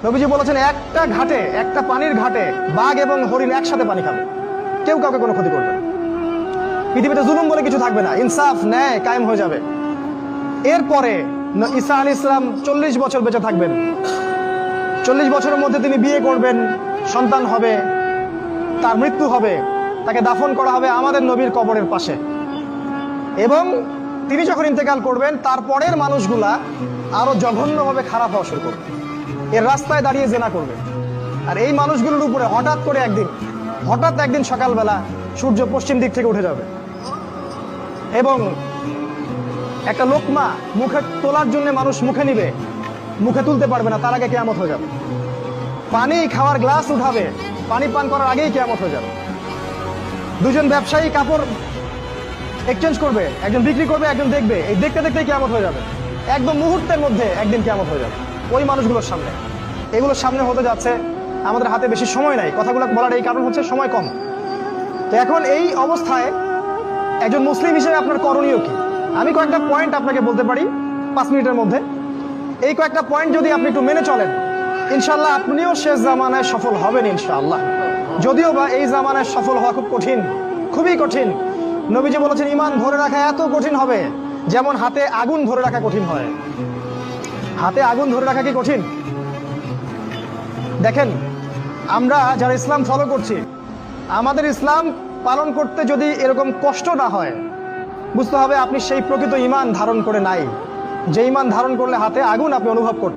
নবীজি বলেছেন একটা ঘাটে, একটা পানির ঘাটে বাঘ এবং হরিণ একসাথে পানি খাবে, কেউ কাউকে কোনো ক্ষতি করবে না। পৃথিবীতে জুলুম বলে কিছু থাকবে না, ইনসাফ ন্যায় কায়েম হয়ে যাবে। এরপরে ঈসা আলাইহিস সালাম 40 বছর বেঁচে থাকবেন। 40 বছরের মধ্যে তিনি বিয়ে করবেন, সন্তান হবে, তার মৃত্যু হবে, তাকে দাফন করা হবে আমাদের নবীর কবরের পাশে। এবং তিনি যখন ইন্তেকাল করবেন তারপরের মানুষগুলা আরো জঘন্যভাবে খারাপ হওয়া শুরু করবে, এর রাস্তায় দাঁড়িয়ে জেনা করবে। আর এই মানুষগুলোর উপরে হঠাৎ একদিন সকালবেলা সূর্য পশ্চিম দিক থেকে উঠে যাবে এবং একটা লোকমা মুখে তোলার জন্য মানুষ মুখে নিবে, মুখে তুলতে পারবে না, তার আগে কিয়ামত হয়ে যাবে। পানি খাওয়ার গ্লাস উঠাবে, পানি পান করার আগেই কিয়ামত হয়ে যাবে। দুজন ব্যবসায়ী কাপড় এক্সচেঞ্জ করবে, একজন বিক্রি করবে, একজন দেখবে, এই দেখতে দেখতেই কিয়ামত হয়ে যাবে। একদম মুহূর্তের মধ্যে একদিন কিয়ামত হয়ে যাবে ওই মানুষগুলোর সামনে। এগুলোর সামনে হতে যাচ্ছে, আমাদের হাতে বেশি সময় নাই কথাগুলো বলার, এই কারণ হচ্ছে সময় কম। তো এখন এই অবস্থায় একজন মুসলিম হিসেবে আপনার করণীয় কি? আমি কয়েকটা পয়েন্ট আপনাকে বলতে পারি 5 মিনিটের মধ্যে। এই কয়েকটা পয়েন্ট যদি আপনি একটু মেনে চলেন, ইনশাল্লাহ আপনিও শেষ জামানায় সফল হবেন ইনশাআল্লাহ। যদিও বা এই জামানায় সফল হওয়া খুব কঠিন, খুবই কঠিন। নবীজি বলেছেন ঈমান ধরে রাখা এত কঠিন হবে যেমন হাতে আগুন ধরে রাখা কঠিন হয়। হাতে আগুন ধরে রাখা কি কঠিন? দেখেন, আমরা যারা ইসলাম ফলো করছি, আমাদের ইসলাম পালন করতে যদি এরকম কষ্ট না হয়, বুঝতে হবে আপনি সেই প্রকৃত ঈমান ধারণ করে নাই, যে ঈমান ধারণ করলে হাতে আগুন আপনি অনুভব করতেন।